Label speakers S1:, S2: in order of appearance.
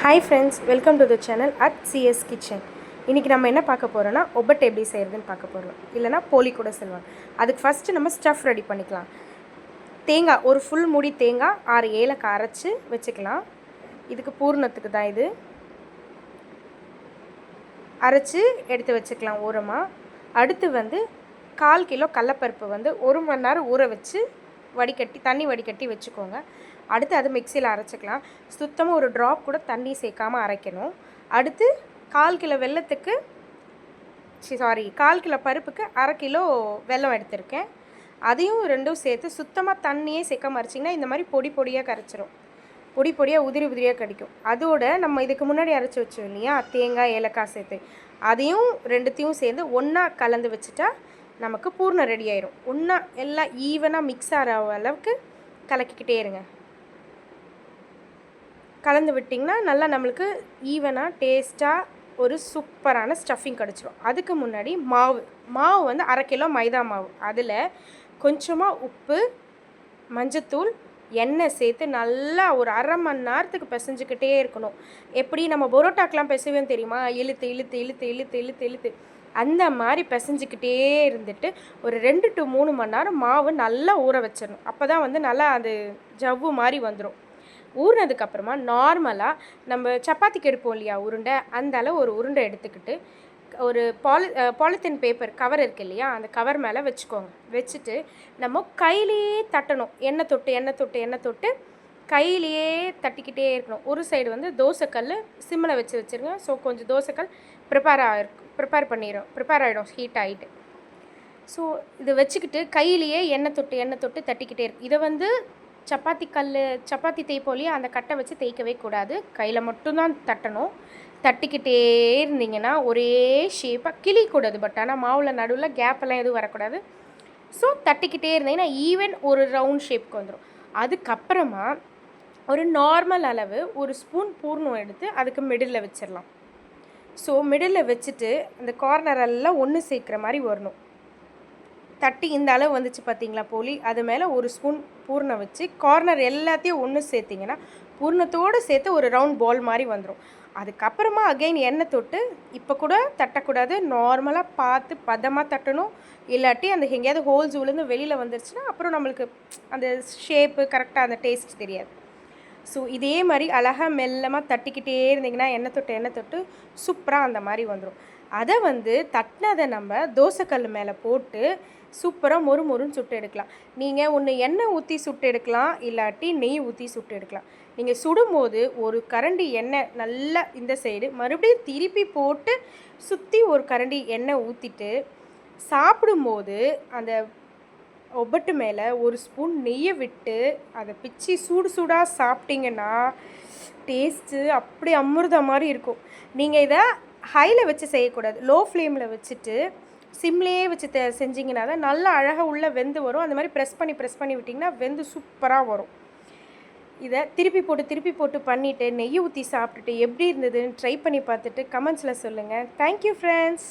S1: Hi friends, welcome to the channel at CS kitchen. இன்றைக்கி நம்ம என்ன பார்க்க போகிறோன்னா ஒப்பட்டு எப்படி செய்கிறதுன்னு பார்க்க போகிறோம். இல்லைனா போலி கூட சொல்லுவாங்க. அதுக்கு ஃபஸ்ட்டு நம்ம ஸ்டஃப் ரெடி பண்ணிக்கலாம். தேங்காய் ஒரு ஃபுல் மூடி தேங்காய் 6 ஏலக்காய் அரைச்சி வச்சுக்கலாம். இதுக்கு பூர்ணத்துக்கு தான் இது அரைச்சி எடுத்து வச்சுக்கலாம் ஓரமாக. அடுத்து 1/4 கிலோ கடலப்பருப்பு 1 மணி நேரம் ஊற வச்சு தண்ணி வடிகட்டி வச்சுக்கோங்க. அடுத்து அது மிக்சியில் அரைச்சிக்கலாம். சுத்தமாக ஒரு ட்ராப் கூட தண்ணி சேர்க்காமல் அரைக்கணும். அடுத்து 1/4 கிலோ வெல்லத்துக்கு 1/4 கிலோ பருப்புக்கு 1/2 கிலோ வெல்லம் எடுத்திருக்கேன். அதையும் ரெண்டும் சேர்த்து சுத்தமாக தண்ணியே சேர்க்காம அரைச்சிங்கன்னா இந்த மாதிரி பொடி பொடியாக கரைச்சிரும். பொடி பொடியாக உதிரி உதிரியாக கிடைக்கும். அதோட நம்ம இதுக்கு முன்னாடி அரைச்சி வச்சோம் இல்லையா, தேங்காய் ஏலக்காய் சேர்த்து, அதையும் ரெண்டுத்தையும் சேர்ந்து ஒன்றா கலந்து வச்சுட்டா நமக்கு பூர்ணம் ரெடி ஆயிரும். ஒன்றா எல்லாம் ஈவனாக மிக்ஸ் ஆகிற அளவுக்கு கலக்கிக்கிட்டே இருங்க. கலந்து விட்டிங்கன்னா நல்லா நம்மளுக்கு ஈவனாக டேஸ்ட்டாக ஒரு சூப்பரான ஸ்டஃபிங் கிடச்சிரும். அதுக்கு முன்னாடி மாவு 1/2 கிலோ மைதா மாவு, அதில் கொஞ்சமாக உப்பு, மஞ்சத்தூள், எண்ணெய் சேர்த்து நல்லா ஒரு 1/2 மணி நேரத்துக்கு பிசைஞ்சிக்கிட்டே இருக்கணும். எப்படி நம்ம பரோட்டாக்கெலாம் பிசைவோம் தெரியுமா, இழுத்து இழுத்து இழுத்து இழுத்து இழுத்து இழுத்து அந்த மாதிரி பிசைஞ்சிக்கிட்டே இருந்துட்டு ஒரு 2 to 3 மணி நேரம் மாவு நல்லா ஊற வச்சிடணும். அப்போ தான் நல்லா அது ஜவ்வு மாதிரி வந்துடும். ஊறினதுக்கப்புறமா நார்மலாக நம்ம சப்பாத்திக்கு எடுப்போம் இல்லையா உருண்டை, அந்த அளவு ஒரு உருண்டை எடுத்துக்கிட்டு ஒரு பாலித்தீன் பேப்பர் கவர் இருக்குது இல்லையா, அந்த கவர் மேலே வச்சுக்கோங்க. வச்சுட்டு நம்ம கையிலேயே தட்டணும். எண்ணெய் தொட்டு கையிலேயே தட்டிக்கிட்டே இருக்கணும். ஒரு சைடு தோசைக்கல் சிம்மில் வச்சுருங்க. ஸோ கொஞ்சம் தோசைக்கல் ப்ரிப்பேர் ஆகிடும் ஹீட் ஆகிட்டு. ஸோ இதை வச்சுக்கிட்டு கையிலேயே எண்ணெய் தொட்டு தட்டிக்கிட்டே இருக்கும். இதை சப்பாத்தி தேய்ப்போம் இல்லையா, அந்த கட்டை வச்சு தேய்க்கவே கூடாது. கையில் மட்டும்தான் தட்டணும். தட்டிக்கிட்டே இருந்தீங்கன்னா ஒரே ஷேப்பாக கிளிக்கூடாது. பட் ஆனால் மாவில் நடுவில் கேப்பெல்லாம் எதுவும் வரக்கூடாது. ஸோ தட்டிக்கிட்டே இருந்தீங்கன்னா ஈவன் ஒரு ரவுண்ட் ஷேப்புக்கு வந்துடும். அதுக்கப்புறமா ஒரு நார்மல் அளவு ஒரு ஸ்பூன் பூர்ணம் எடுத்து அதுக்கு மிடில் வச்சிடலாம். ஸோ மிடில் வச்சுட்டு அந்த கார்னரெல்லாம் ஒன்று சேர்க்குற மாதிரி வரணும். தட்டி இந்த அளவு வந்துச்சு பார்த்தீங்களா போலி, அது மேலே ஒரு ஸ்பூன் பூர்ணம் வச்சு கார்னர் எல்லாத்தையும் ஒன்று சேர்த்திங்கன்னா பூர்ணத்தோடு சேர்த்து ஒரு ரவுண்ட் பால் மாதிரி வந்துடும். அதுக்கப்புறமா அகைன் எண்ணெய் தொட்டு, இப்போ கூட தட்டக்கூடாது, நார்மலாக பார்த்து பதமாக தட்டணும். இல்லாட்டி அந்த எங்கேயாவது ஹோல்ஸ் விழுந்து வெளியில் வந்துருச்சுன்னா அப்புறம் நம்மளுக்கு அந்த ஷேப்பு கரெக்டாக அந்த டேஸ்ட் தெரியாது. ஸோ இதே மாதிரி அழகாக மெல்லமாக தட்டிக்கிட்டே இருந்திங்கன்னா எண்ணெய் தொட்டு சூப்பராக அந்த மாதிரி வந்துடும். அதை தட்டினதை நம்ம தோசைக்கல் மேலே போட்டு சூப்பராக மொறுன்னு சுட்டு எடுக்கலாம். நீங்கள் ஒன்று எண்ணெய் ஊற்றி சுட்டு எடுக்கலாம், இல்லாட்டி நெய் ஊற்றி சுட்டு எடுக்கலாம். நீங்கள் சுடும்போது ஒரு கரண்டி எண்ணெய் நல்லா இந்த சைடு மறுபடியும் திருப்பி போட்டு சுற்றி ஒரு கரண்டி எண்ணெய் ஊற்றிட்டு சாப்பிடும்போது அந்த ஒப்பட்டு மேலே ஒரு ஸ்பூன் நெய்யை விட்டு அதை பிச்சு சூடாக சாப்பிட்டிங்கன்னா டேஸ்ட்டு அப்படி அமிர்தம் மாதிரி இருக்கும். நீங்கள் இதை ஹையில் வச்சு செய்யக்கூடாது, லோ ஃப்ளேமில் வச்சுட்டு சிம்லேயே வச்சு செஞ்சிங்கன்னா தான் நல்லா அழகாக உள்ளே வெந்து வரும். அந்த மாதிரி ப்ரெஸ் பண்ணி விட்டிங்கன்னா வெந்து சூப்பராக வரும். இதை திருப்பி போட்டு பண்ணிவிட்டு நெய் ஊற்றி சாப்பிட்டுட்டு எப்படி இருந்ததுன்னு ட்ரை பண்ணி பார்த்துட்டு கமெண்ட்ஸில் சொல்லுங்கள். Thank you friends.